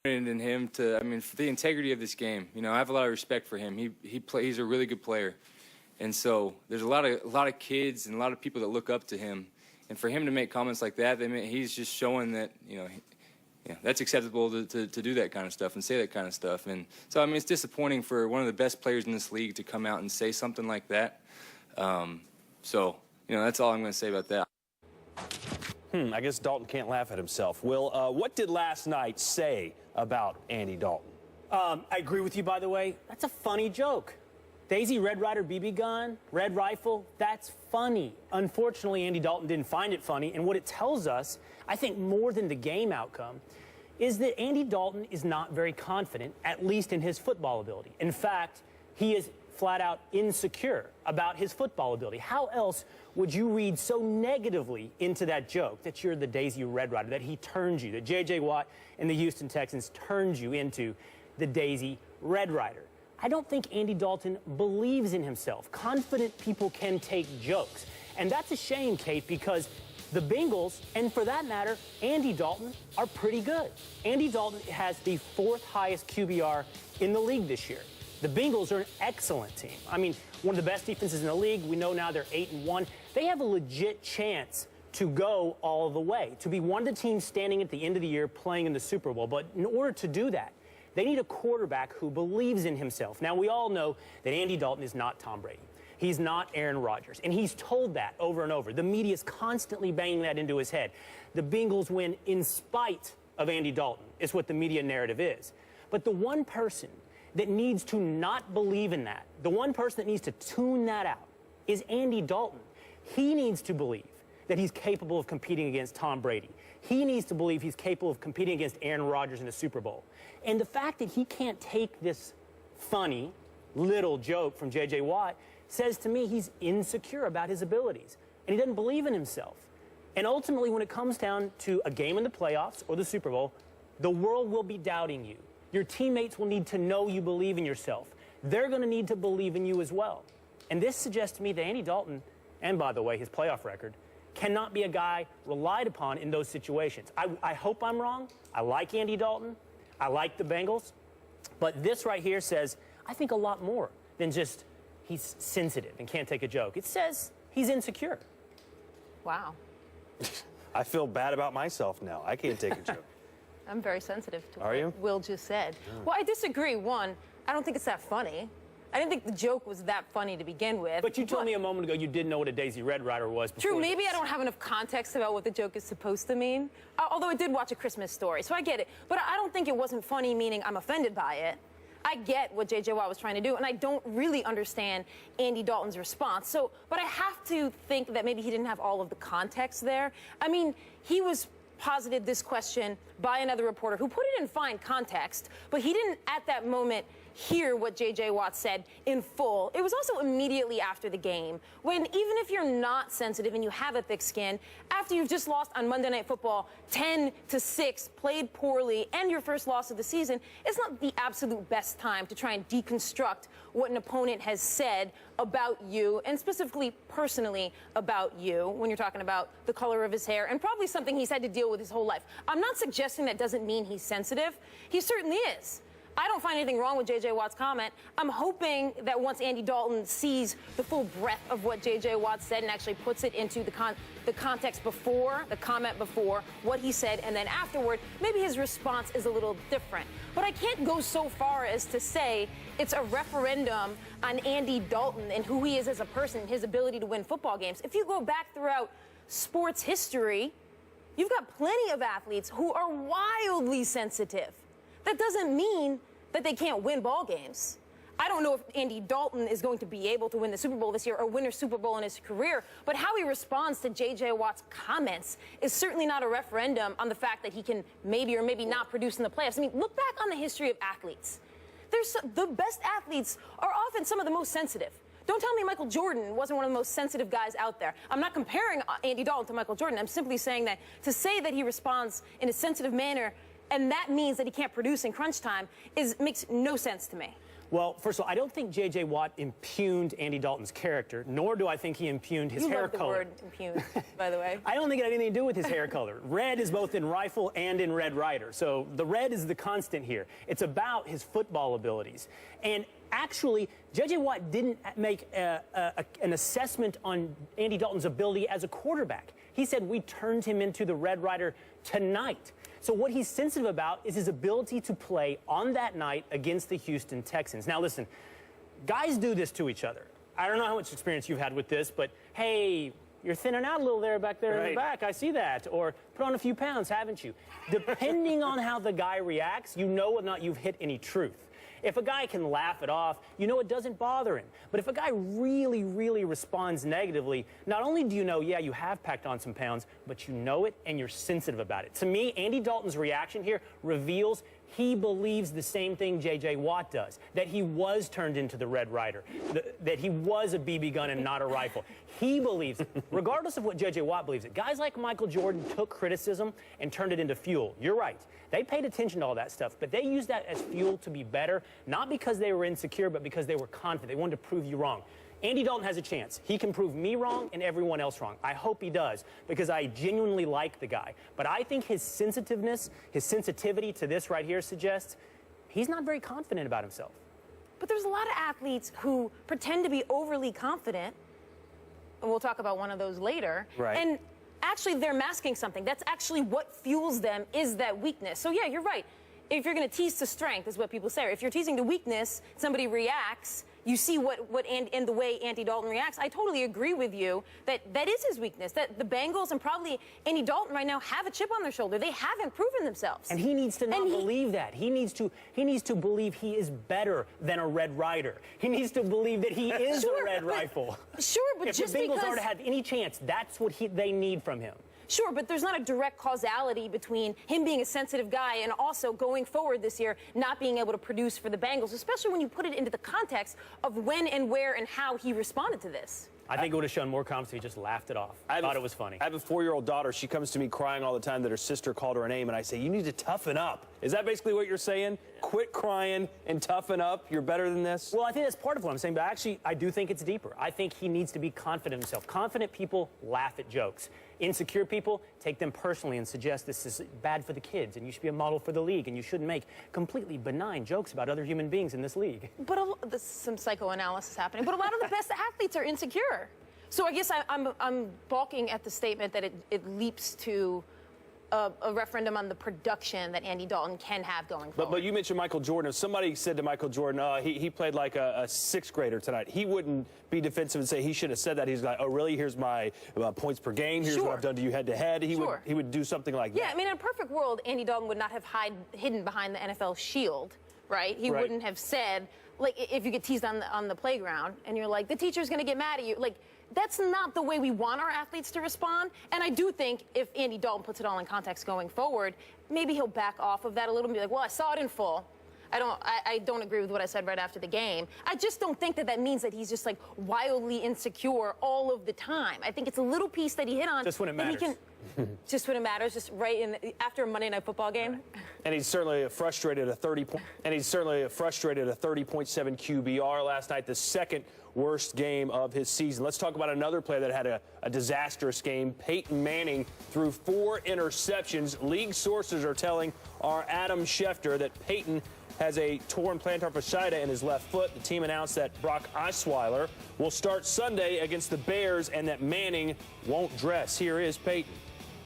in him to, I mean, for the integrity of this game. You know, I have a lot of respect for him. He's a really good player, and so there's a lot of kids and a lot of people that look up to him, and for him to make comments like that, he's just showing that, you know, that's acceptable to do that kind of stuff and say that kind of stuff. And so, I mean, it's disappointing for one of the best players in this league to come out and say something like that. So, you know, that's all I'm going to say about that. I guess Dalton can't laugh at himself. Will, what did last night say about Andy Dalton? I agree with you, by the way. That's a funny joke. Daisy, Red Ryder BB Gun, Red Rifle, that's funny. Unfortunately, Andy Dalton didn't find it funny, and what it tells us, I think more than the game outcome, is that Andy Dalton is not very confident, at least in his football ability. In fact, he is flat out insecure about his football ability. How else would you read so negatively into that joke that you're the Daisy Red Ryder, that he turned you, that J.J. Watt and the Houston Texans turned you into the Daisy Red Ryder? I don't think Andy Dalton believes in himself. Confident people can take jokes. And that's a shame, Kate, because the Bengals, and for that matter, Andy Dalton, are pretty good. Andy Dalton has the 4th highest QBR in the league this year. The Bengals are an excellent team. I mean, one of the best defenses in the league. We know now they're 8-1. They have a legit chance to go all the way, to be one of the teams standing at the end of the year playing in the Super Bowl. But in order to do that, they need a quarterback who believes in himself. Now, we all know that Andy Dalton is not Tom Brady. He's not Aaron Rodgers, and he's told that over and over. The media's constantly banging that into his head. The Bengals win in spite of Andy Dalton, is what the media narrative is. But the one person that needs to not believe in that, the one person that needs to tune that out, is Andy Dalton. He needs to believe that he's capable of competing against Tom Brady. He needs to believe he's capable of competing against Aaron Rodgers in the Super Bowl. And the fact that he can't take this funny little joke from J.J. Watt says to me he's insecure about his abilities, and he doesn't believe in himself. And ultimately, when it comes down to a game in the playoffs or the Super Bowl, the world will be doubting you. Your teammates will need to know you believe in yourself. They're going to need to believe in you as well. And this suggests to me that Andy Dalton, and by the way, his playoff record, cannot be a guy relied upon in those situations. I hope I'm wrong. I like Andy Dalton. I like the Bengals. But this right here says, I think, a lot more than just he's sensitive and can't take a joke. It says he's insecure. Wow. I feel bad about myself now. I can't take a joke. I'm very sensitive to Are you? what Will just said. Yeah. Well, I disagree. One, I don't think it's that funny. I didn't think the joke was that funny to begin with. But you told me a moment ago you didn't know what a Daisy Red Ryder was before. True, maybe I don't have enough context about what the joke is supposed to mean. Although I did watch A Christmas Story, so I get it. But I don't think it wasn't funny, meaning I'm offended by it. I get what J.J. Watt was trying to do, and I don't really understand Andy Dalton's response. But I have to think that maybe he didn't have all of the context there. I mean, he was posited this question by another reporter who put it in fine context, but he didn't at that moment hear what J.J. Watt said in full. It was also immediately after the game, when even if you're not sensitive and you have a thick skin, after you've just lost on Monday Night Football 10-6, played poorly, and your first loss of the season, it's not the absolute best time to try and deconstruct what an opponent has said about you, and specifically personally about you, when you're talking about the color of his hair, and probably something he's had to deal with his whole life. I'm not suggesting that doesn't mean he's sensitive. He certainly is. I don't find anything wrong with J.J. Watt's comment. I'm hoping that once Andy Dalton sees the full breadth of what J.J. Watt said and actually puts it into the context before, the comment before, what he said, and then afterward, maybe his response is a little different. But I can't go so far as to say it's a referendum on Andy Dalton and who he is as a person, his ability to win football games. If you go back throughout sports history, you've got plenty of athletes who are wildly sensitive. That doesn't mean that they can't win ball games. I don't know if Andy Dalton is going to be able to win the Super Bowl this year or win a Super Bowl in his career, but how he responds to J.J. Watt's comments is certainly not a referendum on the fact that he can maybe or maybe not produce in the playoffs. I mean, look back on the history of athletes. The best athletes are often some of the most sensitive. Don't tell me Michael Jordan wasn't one of the most sensitive guys out there. I'm not comparing Andy Dalton to Michael Jordan. I'm simply saying that to say that he responds in a sensitive manner and that means that he can't produce in crunch time makes no sense to me. Well, first of all, I don't think J.J. Watt impugned Andy Dalton's character, nor do I think he impugned his hair love the color. word impugned, by the way. I don't think it had anything to do with his hair color. Red is both in Rifle and in Red Ryder. So the red is the constant here. It's about his football abilities. And actually, J.J. Watt didn't make an assessment on Andy Dalton's ability as a quarterback. He said, we turned him into the Red Ryder tonight. So what he's sensitive about is his ability to play on that night against the Houston Texans. Now, listen, guys do this to each other. I don't know how much experience you've had with this, but, hey, you're thinning out a little there back there in the back. I see that. Or put on a few pounds, haven't you? Depending on how the guy reacts, you know whether or not you've hit any truth. If a guy can laugh it off, you know it doesn't bother him. But if a guy really, really responds negatively, not only do you know, yeah, you have packed on some pounds, but you know it and you're sensitive about it. To me, Andy Dalton's reaction here reveals he believes the same thing J.J. Watt does, that he was turned into the Red Ryder, that he was a BB gun and not a rifle. He believes it, regardless of what J.J. Watt believes it. Guys like Michael Jordan took criticism and turned it into fuel. You're right. They paid attention to all that stuff, but they used that as fuel to be better, not because they were insecure, but because they were confident. They wanted to prove you wrong. Andy Dalton has a chance. He can prove me wrong and everyone else wrong. I hope he does, because I genuinely like the guy. But I think his sensitiveness, his sensitivity to this right here suggests he's not very confident about himself. But there's a lot of athletes who pretend to be overly confident, and we'll talk about one of those later. Right. And actually, they're masking something. That's actually what fuels them, is that weakness. So, yeah, you're right. If you're going to tease to strength, is what people say. Or if you're teasing to weakness, somebody reacts. You see and the way Andy Dalton reacts. I totally agree with you that that is his weakness. That the Bengals and probably Andy Dalton right now have a chip on their shoulder. They haven't proven themselves. And he needs to not believe that. He needs to believe he is better than a Red Ryder. He needs to believe that he is a Red Rifle. Sure, but if just the Bengals because are to have any chance, that's what they need from him. Sure, but there's not a direct causality between him being a sensitive guy and also going forward this year not being able to produce for the Bengals, especially when you put it into the context of when and where and how he responded to this. I think it would have shown more confidence if he just laughed it off. I thought it was funny. I have a 4-year-old daughter. She comes to me crying all the time that her sister called her a name, and I say, you need to toughen up. Is that basically what you're saying? Quit crying and toughen up? You're better than this? Well, I think that's part of what I'm saying, but actually, I do think it's deeper. I think he needs to be confident in himself. Confident people laugh at jokes. Insecure people take them personally and suggest this is bad for the kids, and you should be a model for the league, and you shouldn't make completely benign jokes about other human beings in this league. But there's some psychoanalysis happening. But a lot of the best athletes are insecure. So I guess I'm balking at the statement that it leaps to a referendum on the production that Andy Dalton can have going forward. But you mentioned Michael Jordan. If somebody said to Michael Jordan, he played like a 6th grader tonight, he wouldn't be defensive and say he should have said that. He's like, oh, really? Here's my points per game. Here's what I've done to you head-to-head. He would do something like that. Yeah, I mean, in a perfect world, Andy Dalton would not have hidden behind the NFL shield, right? He wouldn't have said, like, if you get teased on the playground and you're like, the teacher's going to get mad at you, like, that's not the way we want our athletes to respond. And I do think if Andy Dalton puts it all in context going forward, maybe he'll back off of that a little and be like, well, I saw it in full. I don't agree with what I said right after the game. I just don't think that means that he's just like wildly insecure all of the time. I think it's a little piece that he hit on. Just when it matters. Just when it matters, just right after a Monday Night Football game. And he's certainly frustrated a 30.7 QBR last night, the second worst game of his season. Let's talk about another player that had a disastrous game. Peyton Manning threw 4 interceptions. League sources are telling our Adam Schefter that Peyton has a torn plantar fasciitis in his left foot. The team announced that Brock Osweiler will start Sunday against the Bears and that Manning won't dress. Here is Peyton.